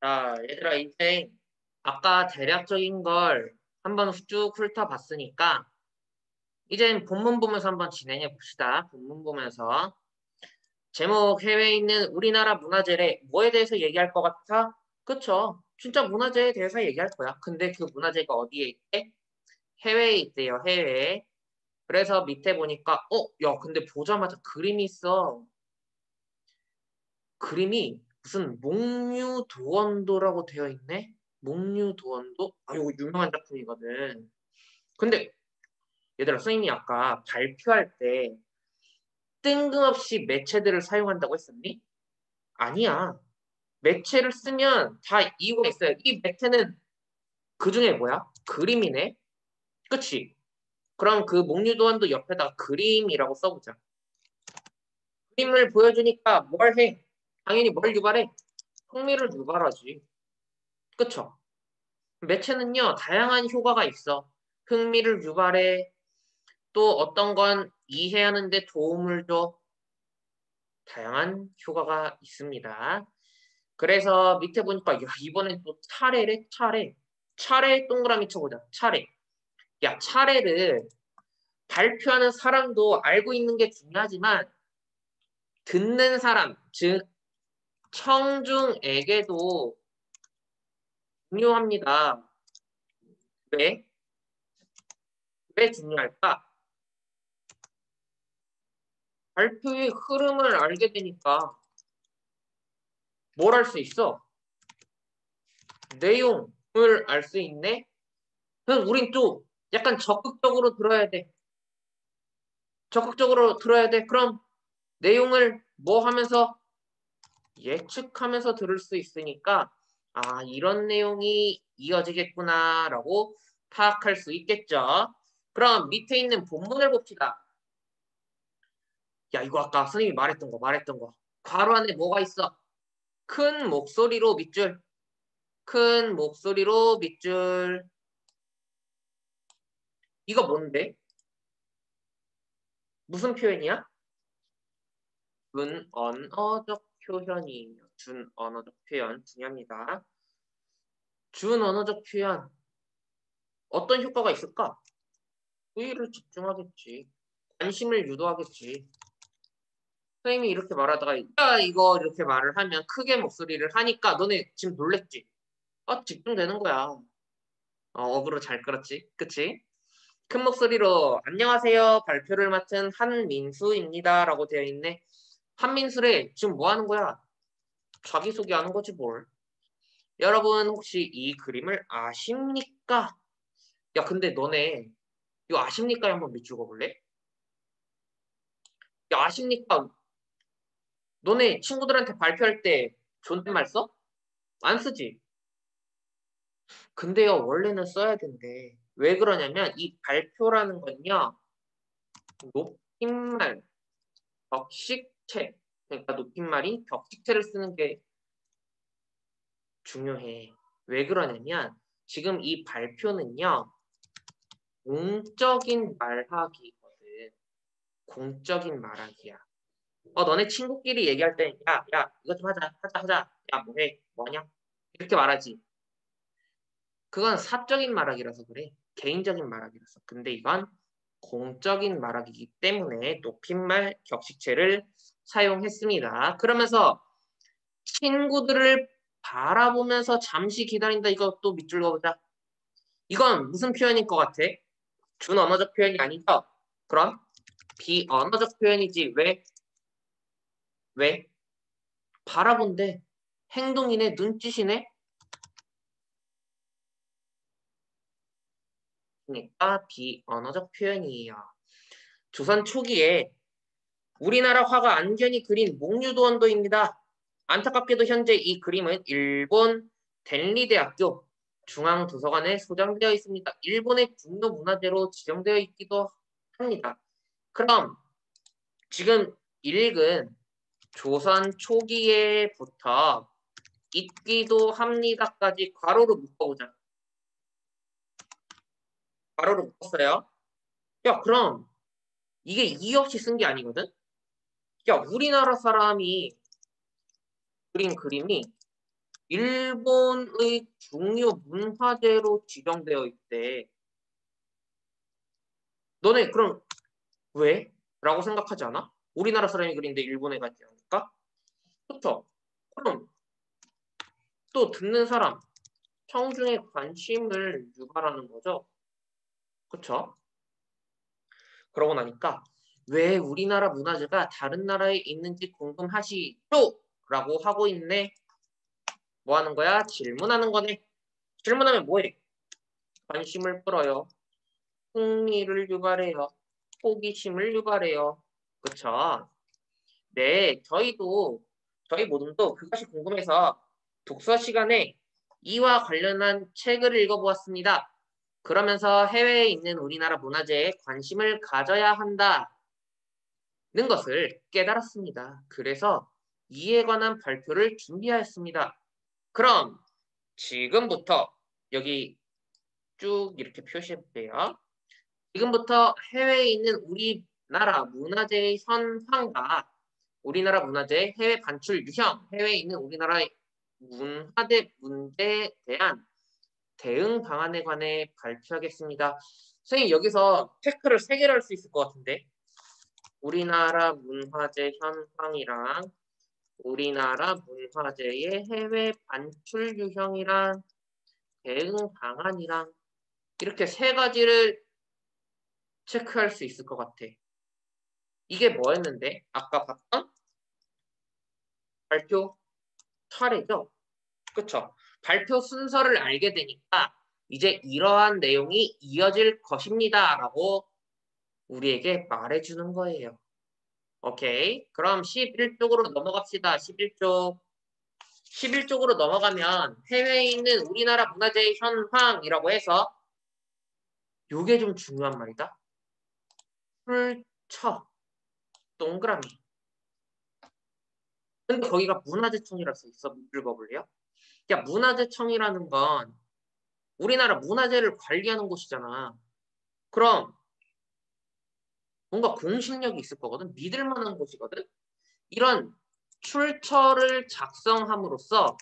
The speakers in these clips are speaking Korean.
자, 얘들아, 이제 아까 대략적인 걸 한번 쭉 훑어봤으니까, 이젠 본문 보면서 한번 진행해 봅시다. 본문 보면서. 제목, 해외에 있는 우리나라 문화재래. 뭐에 대해서 얘기할 것 같아? 그쵸? 진짜 문화재에 대해서 얘기할 거야. 근데 그 문화재가 어디에 있대? 해외에 있대요, 해외에. 그래서 밑에 보니까, 야, 근데 보자마자 그림이 있어. 그림이 무슨 목류도원도라고 되어 있네? 목류도원도? 아, 이거 유명한 작품이거든. 근데 얘들아, 선생님이 아까 발표할 때 뜬금없이 매체들을 사용한다고 했었니? 아니야. 매체를 쓰면 다 이유가 있어요. 이 매체는 그 중에 뭐야? 그림이네? 그치? 그럼 그 목류도원도 옆에다가 그림이라고 써보자. 그림을 보여주니까 뭘 해? 당연히 뭘 유발해? 흥미를 유발하지. 그쵸? 매체는요, 다양한 효과가 있어. 흥미를 유발해. 또 어떤 건 이해하는 데 도움을 줘. 다양한 효과가 있습니다. 그래서 밑에 보니까, 야, 이번엔 또 차례래, 차례. 차례 동그라미 쳐보자. 차례. 야, 차례를 발표하는 사람도 알고 있는 게 중요하지만, 듣는 사람, 즉, 청중에게도 중요합니다. 왜? 왜 중요할까? 발표의 흐름을 알게 되니까 뭘 할 수 있어? 내용을 알 수 있네? 그럼 우린 또 약간 적극적으로 들어야 돼. 적극적으로 들어야 돼. 그럼 내용을 뭐 하면서 예측하면서 들을 수 있으니까 아, 이런 내용이 이어지겠구나라고 파악할 수 있겠죠. 그럼 밑에 있는 본문을 봅시다. 야, 이거 아까 선생님이 말했던 거. 괄호 안에 뭐가 있어? 큰 목소리로 밑줄. 큰 목소리로 밑줄. 이거 뭔데? 무슨 표현이야? 준언어적 표현이에요. 준언어적 표현 중요합니다. 준언어적 표현 어떤 효과가 있을까? 주의를 집중하겠지. 관심을 유도하겠지. 선생님이 이렇게 말하다가 야 이거 이렇게 말을 하면 크게 목소리를 하니까 너네 지금 놀랬지? 집중되는 거야. 어그로 잘 끌었지? 그치? 큰 목소리로 안녕하세요. 발표를 맡은 한민수입니다. 라고 되어 있네. 한민수래 지금 뭐 하는 거야? 자기소개하는 거지 뭘. 여러분 혹시 이 그림을 아십니까? 야 근데 너네 이거 아십니까? 한번 밑줄 그어볼래? 야 아십니까? 너네 친구들한테 발표할 때 존댓말 써? 안 쓰지? 근데요 원래는 써야 된대. 왜 그러냐면 이 발표라는 건요 높임말, 격식체 그러니까 높임말이 격식체를 쓰는 게 중요해. 왜 그러냐면 지금 이 발표는요 공적인 말하기거든. 공적인 말하기야. 너네 친구끼리 얘기할 때, 야, 이것 좀 하자. 야, 뭐해? 뭐하냐? 이렇게 말하지. 그건 사적인 말하기라서 그래. 개인적인 말하기라서. 근데 이건 공적인 말하기이기 때문에 높임말 격식체를 사용했습니다. 그러면서 친구들을 바라보면서 잠시 기다린다. 이것도 밑줄 그어보자. 이건 무슨 표현일 것 같아? 준언어적 표현이 아니죠? 그럼 비언어적 표현이지. 왜? 왜? 바라본대. 행동이네, 눈짓이네. 그러니까 비언어적 표현이에요. 조선 초기에 우리나라 화가 안견이 그린 목류도원도입니다. 안타깝게도 현재 이 그림은 일본 덴리대학교 중앙도서관에 소장되어 있습니다. 일본의 중요문화재로 지정되어 있기도 합니다. 그럼 지금 읽은 조선 초기에부터 있기도 합니다까지 괄호로 묶어보자. 괄호로 묶었어요. 야, 그럼 이게 이의 없이 쓴 게 아니거든? 야, 우리나라 사람이 그린 그림이 일본의 중요 문화재로 지정되어 있대. 너네 그럼 왜? 라고 생각하지 않아? 우리나라 사람이 그린데 일본에 가지 않을까? 그쵸? 그럼 또 듣는 사람, 청중의 관심을 유발하는 거죠. 그쵸? 그러고 나니까 왜 우리나라 문화재가 다른 나라에 있는지 궁금하시죠? 라고 하고 있네. 뭐 하는 거야? 질문하는 거네. 질문하면 뭐해? 관심을 끌어요. 흥미를 유발해요. 호기심을 유발해요. 그쵸? 네, 저희 모둠도 그것이 궁금해서 독서 시간에 이와 관련한 책을 읽어보았습니다. 그러면서 해외에 있는 우리나라 문화재에 관심을 가져야 한다는 것을 깨달았습니다. 그래서 이에 관한 발표를 준비하였습니다. 그럼 지금부터 여기 쭉 이렇게 표시해 볼게요. 지금부터 해외에 있는 우리나라 문화재의 현황과 우리나라 문화재의 해외 반출 유형, 해외에 있는 우리나라의 문화재 문제에 대한 대응 방안에 관해 발표하겠습니다. 선생님 여기서 체크를 3개를 할 수 있을 것 같은데 우리나라 문화재 현황이랑 우리나라 문화재의 해외 반출 유형이랑 대응 방안이랑 이렇게 3가지를 체크할 수 있을 것 같아. 이게 뭐였는데? 아까 봤던 발표 차례죠? 그쵸? 발표 순서를 알게 되니까 이제 이러한 내용이 이어질 것입니다. 라고 우리에게 말해주는 거예요. 오케이. 그럼 11쪽으로 넘어갑시다. 11쪽. 11쪽으로 넘어가면 해외에 있는 우리나라 문화재의 현황이라고 해서 요게 좀 중요한 말이다. 풀쳐. 동그라미. 근데 거기가 문화재청이라고 써 있어. 읽어볼래요? 야, 문화재청이라는 건 우리나라 문화재를 관리하는 곳이잖아. 그럼 뭔가 공신력이 있을 거거든. 믿을 만한 곳이거든. 이런 출처를 작성함으로써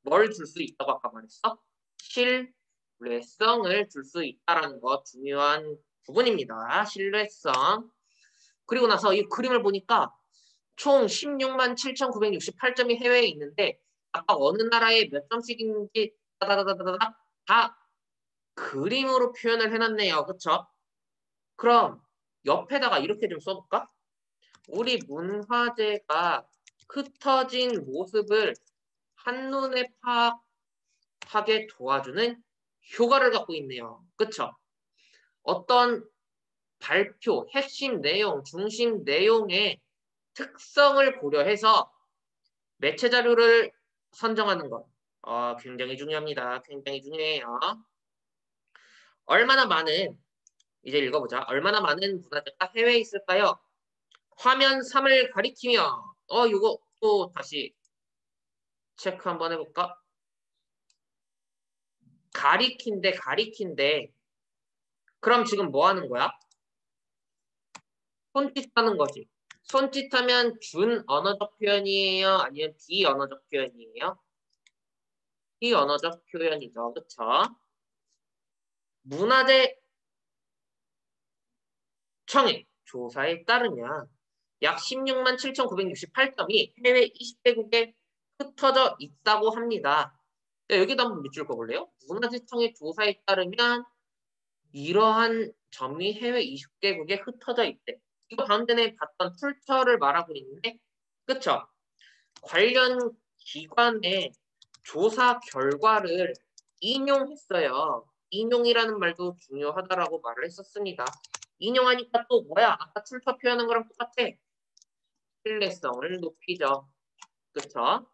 뭘 줄 수 있다고 아까 말했어? 신뢰성을 줄 수 있다라는 거 중요한 부분입니다. 신뢰성. 그리고 나서 이 그림을 보니까 총 16만 7,968점이 해외에 있는데 아까 어느 나라에 몇 점씩인지 다다다다다 다 그림으로 표현을 해놨네요. 그쵸? 그럼 옆에다가 이렇게 좀 써볼까? 우리 문화재가 흩어진 모습을 한눈에 파악하게 도와주는 효과를 갖고 있네요. 그쵸? 어떤 발표, 핵심 내용, 중심 내용의 특성을 고려해서 매체 자료를 선정하는 것. 굉장히 중요합니다. 굉장히 중요해요. 얼마나 많은, 이제 읽어보자. 얼마나 많은 문화재가 해외에 있을까요? 화면 3을 가리키며, 이거 또 다시 체크 한번 해볼까? 가리킨데. 그럼 지금 뭐 하는 거야? 손짓하는 거지. 손짓하면 준 언어적 표현이에요? 아니면 비언어적 표현이에요? 비언어적 표현이죠. 그쵸? 문화재 청의 조사에 따르면 약 16만 7,968점이 해외 20개국에 흩어져 있다고 합니다. 여기도 한번 밑줄 그어볼래요? 문화재청의 조사에 따르면 이러한 점이 해외 20개국에 흩어져 있대. 이거 방금 전에 봤던 출처를 말하고 있는데 그쵸? 관련 기관의 조사 결과를 인용했어요. 인용이라는 말도 중요하다라고 말을 했었습니다. 인용하니까 또 뭐야? 아까 출처 표현한 거랑 똑같아. 신뢰성을 높이죠. 그쵸?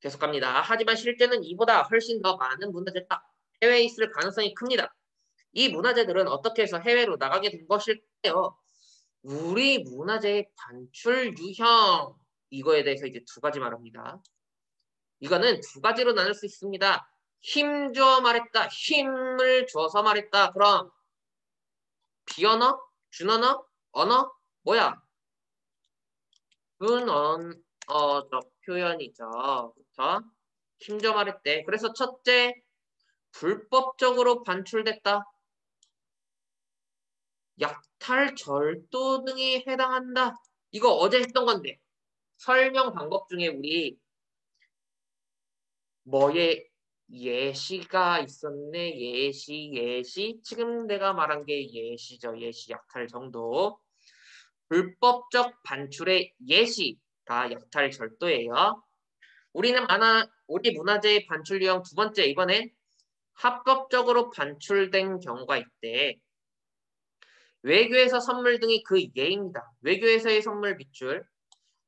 계속 갑니다. 하지만 실제는 이보다 훨씬 더 많은 문화재가 해외에 있을 가능성이 큽니다. 이 문화재들은 어떻게 해서 해외로 나가게 된 것일까요? 우리 문화재의 반출 유형 이거에 대해서 이제 2가지 말합니다. 이거는 2가지로 나눌 수 있습니다. 힘줘 말했다. 힘을 줘서 말했다. 그럼 비언어? 준언어? 언어? 뭐야? 준언 언어적 표현이죠. 그쵸? 심지어 말했대. 그래서 첫째, 불법적으로 반출됐다. 약탈, 절도 등이 해당한다. 이거 어제 했던 건데. 설명 방법 중에 우리 뭐에 예시가 있었네. 예시. 지금 내가 말한 게 예시죠. 예시 약탈 정도. 불법적 반출의 예시가 약탈 절도예요. 우리 문화재의 반출 유형 두 번째, 이번엔 합법적으로 반출된 경우가 있대. 외교에서 선물 등이 그 예입니다. 외교에서의 선물 빗줄.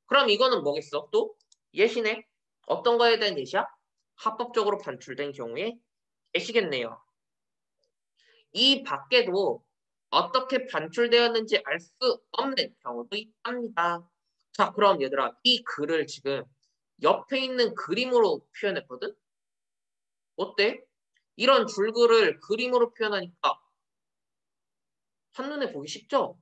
그럼 이거는 뭐겠어? 또 예시네. 어떤 거에 대한 예시야? 합법적으로 반출된 경우에 예시겠네요. 이 밖에도 어떻게 반출되었는지 알 수 없는 경우도 있답니다. 자, 그럼 얘들아, 이 글을 지금 옆에 있는 그림으로 표현했거든? 어때? 이런 줄글을 그림으로 표현하니까 한눈에 보기 쉽죠?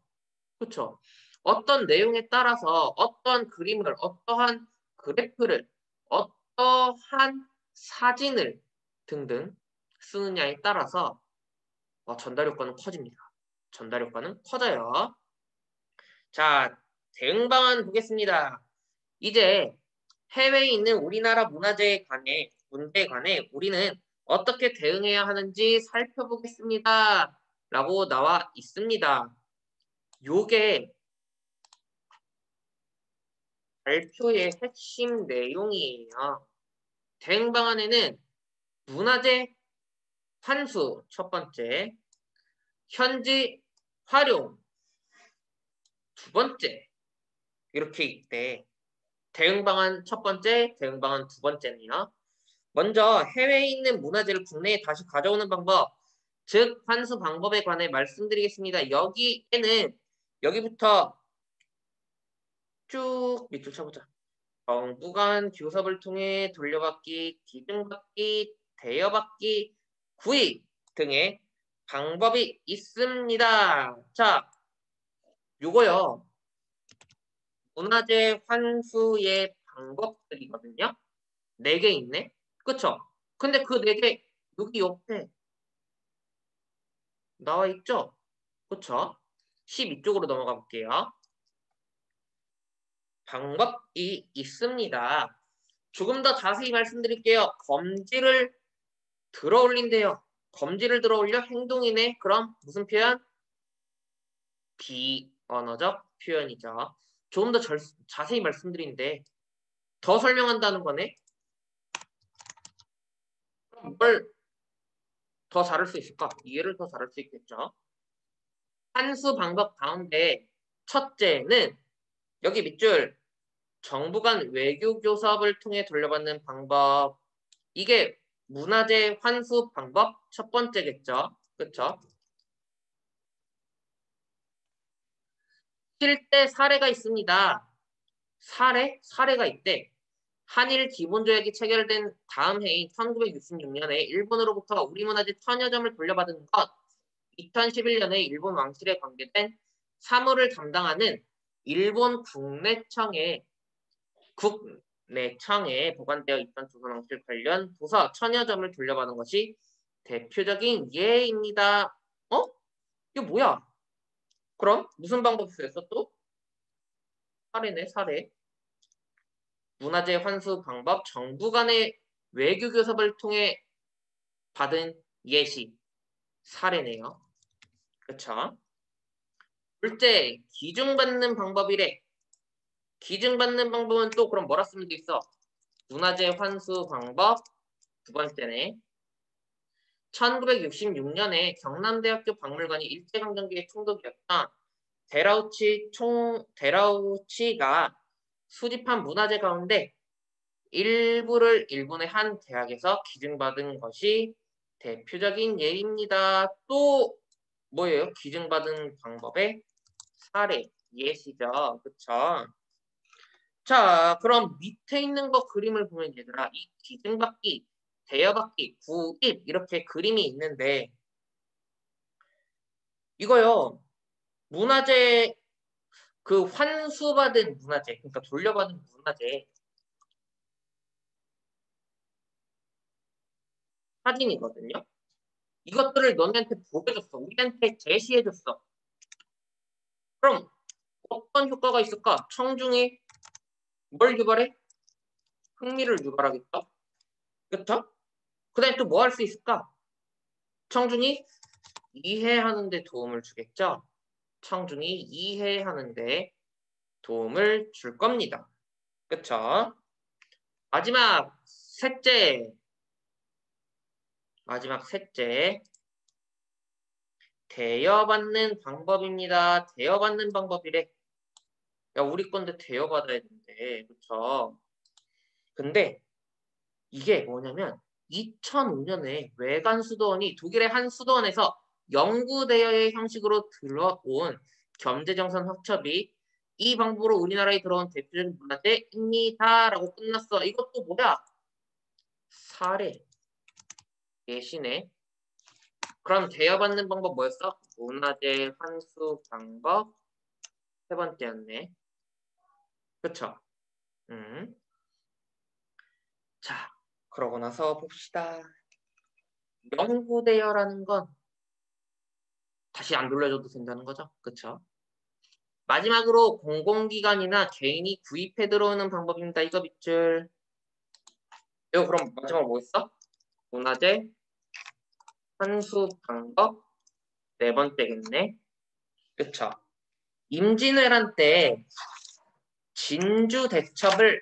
그쵸? 어떤 내용에 따라서 어떤 그림을, 어떠한 그래프를, 어떠한 사진을 등등 쓰느냐에 따라서 전달 효과는 커집니다. 전달 효과는 커져요. 자, 대응 방안 보겠습니다. 이제 해외에 있는 우리나라 문화재에 관해, 문제에 관해 우리는 어떻게 대응해야 하는지 살펴보겠습니다. 라고 나와 있습니다. 요게 발표의 핵심 내용이에요. 대응 방안에는 문화재 환수 첫 번째, 현지 활용 두 번째 이렇게 있대. 대응 방안 첫 번째, 대응 방안 두 번째네요. 먼저 해외에 있는 문화재를 국내에 다시 가져오는 방법, 즉 환수 방법에 관해 말씀드리겠습니다. 여기부터 쭉 밑줄 쳐보자. 정부 간 교섭을 통해 돌려받기, 기증받기, 대여받기, 구입 등의 방법이 있습니다. 자, 요거요. 문화재 환수의 방법들이거든요. 4개 있네. 그쵸? 근데 그 4개 여기 옆에 나와 있죠? 그쵸? 12쪽으로 넘어가 볼게요. 방법이 있습니다. 조금 더 자세히 말씀드릴게요. 검지를 들어 올린대요. 검지를 들어 올려 행동이네. 그럼 무슨 표현? 비언어적 표현이죠. 조금 더 자세히 말씀드리는데 더 설명한다는 거네. 그럼 뭘 더 잘할 수 있을까? 이해를 더 잘할 수 있겠죠. 한수 방법 가운데 첫째는 여기 밑줄 정부 간 외교 교섭을 통해 돌려받는 방법. 이게 문화재 환수 방법 첫 번째겠죠. 그쵸? 실제 사례가 있습니다. 사례가 있대. 한일 기본조약이 체결된 다음 해인 1966년에 일본으로부터 우리 문화재 천여 점을 돌려받은 것, 2011년에 일본 왕실에 관계된 사무를 담당하는 일본 국내청에 보관되어 있던 조선 왕실 관련 도서 천여 점을 돌려받은 것이 대표적인 예입니다. 어? 이거 뭐야? 그럼 무슨 방법이 쓰였어 또? 사례네, 사례. 문화재 환수 방법, 정부 간의 외교 교섭을 통해 받은 예시, 사례네요. 그쵸? 둘째, 기증받는 방법이래. 기증받는 방법은 또 그럼 뭐라 쓰면 되겠어? 문화재 환수 방법 두 번째네. 1966년에 경남대학교 박물관이 일제강점기의 총독이었던 데라우치가 수집한 문화재 가운데 일부를 일본의 한 대학에서 기증받은 것이 대표적인 예입니다. 또 뭐예요? 기증받은 방법의 사례, 예시죠. 그쵸? 자, 그럼 밑에 있는 거 그림을 보면 얘들아, 이 기증받기, 대여받기, 구입 이렇게 그림이 있는데 이거요. 문화재 그 환수받은 문화재, 그러니까 돌려받은 문화재 사진이거든요. 이것들을 너네한테 보여줬어. 우리한테 제시해줬어. 그럼 어떤 효과가 있을까? 청중이 뭘 유발해? 흥미를 유발하겠다. 그쵸? 그 다음에 또 뭐 할 수 있을까? 청중이 이해하는 데 도움을 주겠죠? 청중이 이해하는 데 도움을 줄 겁니다. 그쵸? 마지막 셋째. 대여받는 방법입니다. 대여받는 방법이래. 야, 우리 건데 대여받아야 되는데. 그쵸? 근데 이게 뭐냐면 2005년에 외관 수도원이 독일의 한 수도원에서 영구 대여의 형식으로 들어온 겸재정선 확첩이 이 방법으로 우리나라에 들어온 대표적인 문화재입니다라고 끝났어. 이것도 뭐야? 사례. 예시네. 그럼 대여받는 방법 뭐였어? 문화재 환수 방법 세 번째였네. 그쵸? 자, 그러고 나서 봅시다. 영구 대여라는 건 다시 안 돌려줘도 된다는 거죠. 그쵸? 마지막으로 공공기관이나 개인이 구입해 들어오는 방법입니다. 이거 밑줄. 이거 그럼 마지막으로 뭐 있어? 문화재 환수 방법 네 번째겠네. 그쵸? 임진왜란 때 진주 대첩을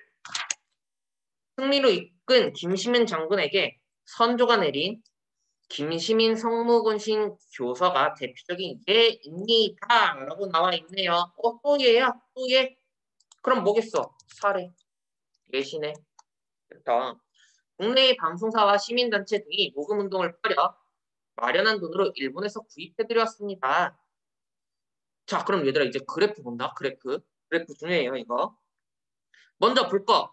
승리로 이끈 김시민 장군에게 선조가 내린 김시민 성무군신 교서가 대표적인 예입니다. 라고 나와 있네요. 또 얘야? 또 얘? 그럼 뭐겠어? 사례. 예시네. 그쵸? 국내의 방송사와 시민단체 등이 모금운동을 벌여 마련한 돈으로 일본에서 구입해드렸습니다. 자, 그럼 얘들아 이제 그래프 본다. 그래프 중요해요, 이거. 먼저 볼 거.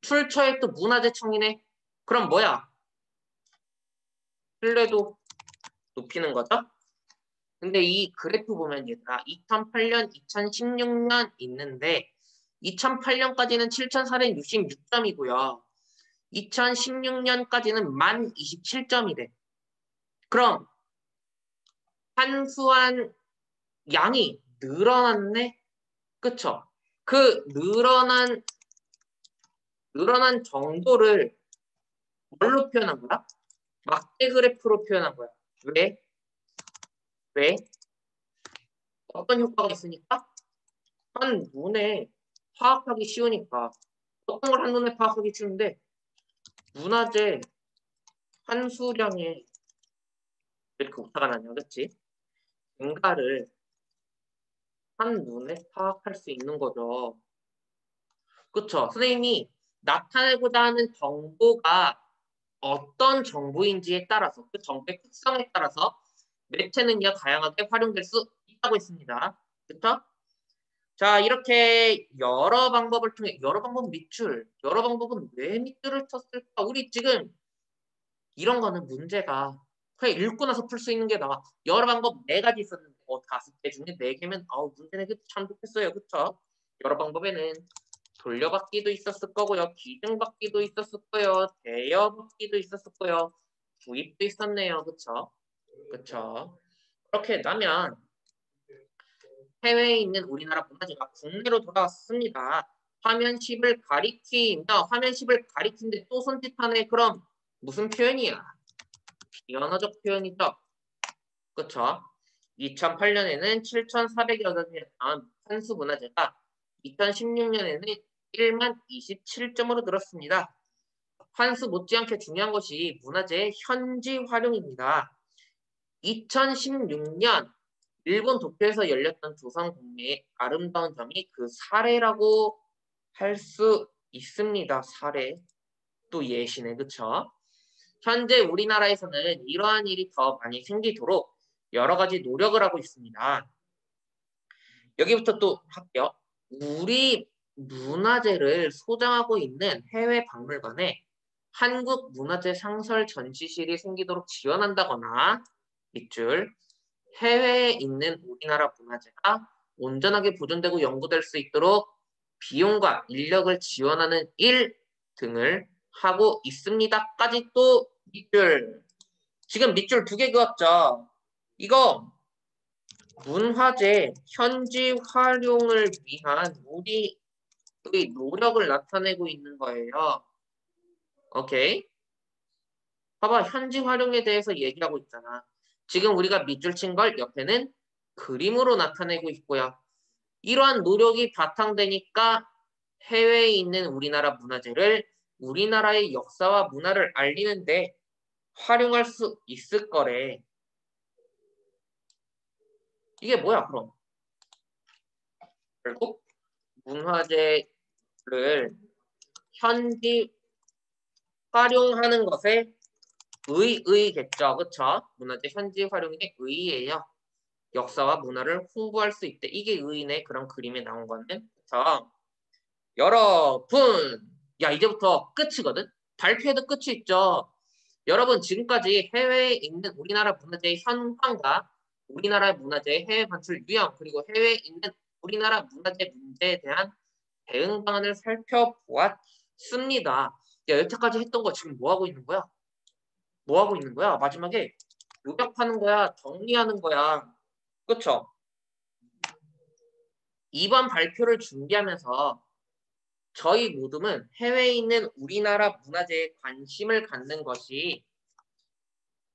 출처에 또 문화재청이네. 그럼 뭐야? 신뢰도 높이는 거죠? 근데 이 그래프 보면 얘들아 2008년, 2016년 있는데 2008년까지는 7,466점이고요. 2016년까지는 1027점이래. 그럼 환수한 양이 늘어났네? 그쵸? 그 늘어난 정도를 뭘로 표현한 거야? 막대 그래프로 표현한 거야. 왜? 왜? 어떤 효과가 있으니까? 한눈에 파악하기 쉬우니까. 어떤 걸 한눈에 파악하기 쉬운데 문화재 환수량에 이렇게 오차가 나냐, 그치? 증가를 한눈에 파악할 수 있는 거죠. 그쵸? 선생님이 나타내고자 하는 정보가 어떤 정보인지에 따라서 그 정보의 특성에 따라서 매체는요 다양하게 활용될 수 있다고 했습니다. 그쵸? 자 이렇게 여러 방법을 통해 여러 방법 밑줄 여러 방법은 왜 밑줄을 쳤을까? 우리 지금 이런 거는 문제가 그냥 읽고 나서 풀 수 있는 게 나와. 여러 방법 네 가지 있었는데 5개 중에 4개면 문제 내기 참 좋겠어요. 그쵸? 여러 방법에는 돌려받기도 있었을 거고요. 기증받기도 있었을 거예요. 대여받기도 있었을 거예요. 구입도 있었네요. 그쵸? 그쵸? 그렇게 되면 해외에 있는 우리나라 문화재가 국내로 돌아왔습니다. 화면 10을 가리키며 화면 10을 가리킨데 또 손짓하네. 그럼 무슨 표현이야? 비언어적 표현이죠. 그쵸? 2008년에는 7,400여 개의 환수 문화재가 2016년에는 1만 27점으로 늘었습니다. 환수 못지않게 중요한 것이 문화재의 현지 활용입니다. 2016년 일본 도쿄에서 열렸던 조선 공예의 아름다운 점이 그 사례라고 할 수 있습니다. 사례. 또 예시네. 그쵸? 현재 우리나라에서는 이러한 일이 더 많이 생기도록 여러 가지 노력을 하고 있습니다. 여기부터 또 할게요. 우리 문화재를 소장하고 있는 해외 박물관에 한국 문화재 상설 전시실이 생기도록 지원한다거나 밑줄 해외에 있는 우리나라 문화재가 온전하게 보존되고 연구될 수 있도록 비용과 인력을 지원하는 일 등을 하고 있습니다까지 또 밑줄. 지금 밑줄 2개 그었죠. 이거 문화재 현지 활용을 위한 우리의 노력을 나타내고 있는 거예요. 오케이? 봐봐, 현지 활용에 대해서 얘기하고 있잖아. 지금 우리가 밑줄 친 걸 옆에는 그림으로 나타내고 있고요. 이러한 노력이 바탕되니까 해외에 있는 우리나라 문화재를 우리나라의 역사와 문화를 알리는데 활용할 수 있을 거래. 이게 뭐야, 그럼? 결국 문화재를 현지 활용하는 것에 의의겠죠. 그쵸? 문화재 현지 활용의 의의예요. 역사와 문화를 홍보할 수 있대. 이게 의의네. 그런 그림에 나온 거는. 그쵸? 여러분! 야, 이제부터 끝이거든? 발표해도 끝이 있죠. 여러분, 지금까지 해외에 있는 우리나라 문화재의 현황과 우리나라 문화재의 해외 반출 유형, 그리고 해외에 있는 우리나라 문화재 문제에 대한 대응 방안을 살펴보았습니다. 야, 여태까지 했던 거 지금 뭐 하고 있는 거야? 뭐 하고 있는 거야? 마지막에 요약하는 거야? 정리하는 거야? 그쵸? 이번 발표를 준비하면서 저희 모두는 해외에 있는 우리나라 문화재에 관심을 갖는 것이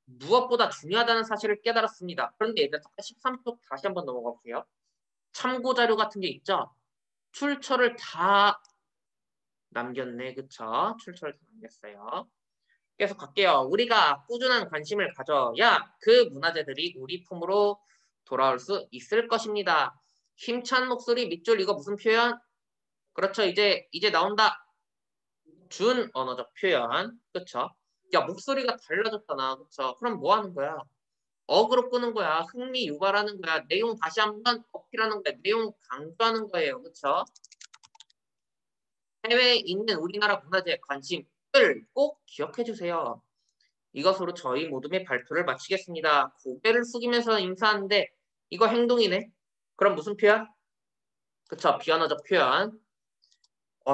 무엇보다 중요하다는 사실을 깨달았습니다. 그런데 얘들아, 13쪽 다시 한번 넘어가 보세요. 참고자료 같은 게 있죠? 출처를 다 남겼네. 그쵸? 출처를 다 남겼어요. 계속 갈게요. 우리가 꾸준한 관심을 가져야 그 문화재들이 우리 품으로 돌아올 수 있을 것입니다. 힘찬 목소리 밑줄 이거 무슨 표현? 그렇죠. 이제 나온다. 준 언어적 표현. 그쵸? 야, 목소리가 달라졌잖아. 그쵸? 그럼 뭐 하는 거야? 어그로 끄는 거야. 흥미 유발하는 거야. 내용 다시 한번 어필하는 거야. 내용 강조하는 거예요. 그쵸? 해외에 있는 우리나라 문화재에 관심을 꼭 기억해 주세요. 이것으로 저희 모둠의 발표를 마치겠습니다. 고개를 숙이면서 인사하는데 이거 행동이네. 그럼 무슨 표현? 그쵸? 비언어적 표현.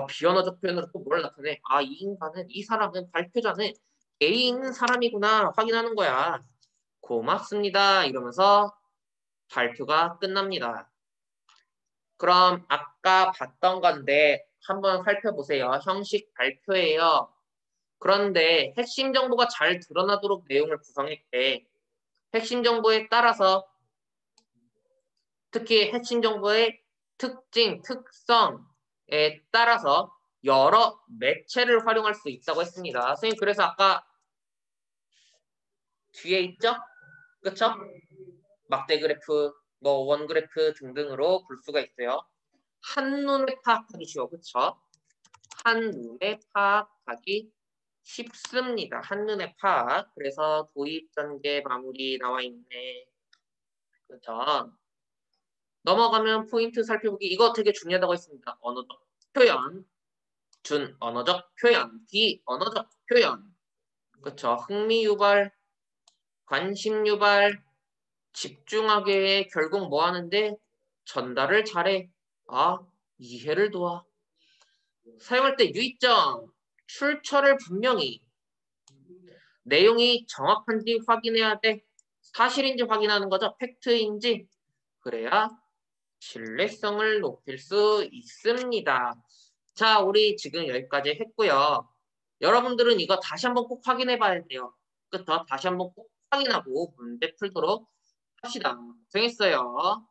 비언어적 표현으로 또 뭘 나타내? 아, 이 인간은, 이 사람은, 발표자는 예의 있는 사람이구나 확인하는 거야. 고맙습니다. 이러면서 발표가 끝납니다. 그럼 아까 봤던 건데 한번 살펴보세요. 형식 발표예요. 그런데 핵심 정보가 잘 드러나도록 내용을 구성했대. 핵심 정보에 따라서 특히 핵심 정보의 특징, 특성에 따라서 여러 매체를 활용할 수 있다고 했습니다. 선생님 그래서 아까 뒤에 있죠? 그쵸? 막대 그래프, 뭐 원 그래프 등등으로 볼 수가 있어요. 한눈에 파악하기 쉬워. 그쵸? 한눈에 파악하기 쉽습니다. 한눈에 파악. 그래서 도입 전개 마무리 나와 있네. 그쵸? 넘어가면 포인트 살펴보기. 이거 되게 중요하다고 했습니다. 언어적 표현, 준 언어적 표현, 비언어적 표현. 그쵸? 흥미 유발, 관심 유발, 집중하게 해. 결국 뭐 하는데? 전달을 잘해. 이해를 도와. 사용할 때 유의점, 출처를 분명히. 내용이 정확한지 확인해야 돼. 사실인지 확인하는 거죠. 팩트인지. 그래야 신뢰성을 높일 수 있습니다. 자, 우리 지금 여기까지 했고요. 여러분들은 이거 다시 한번 꼭 확인해 봐야 돼요. 그쵸? 다시 한번 꼭 확인하고 문제 풀도록 합시다. 고생했어요.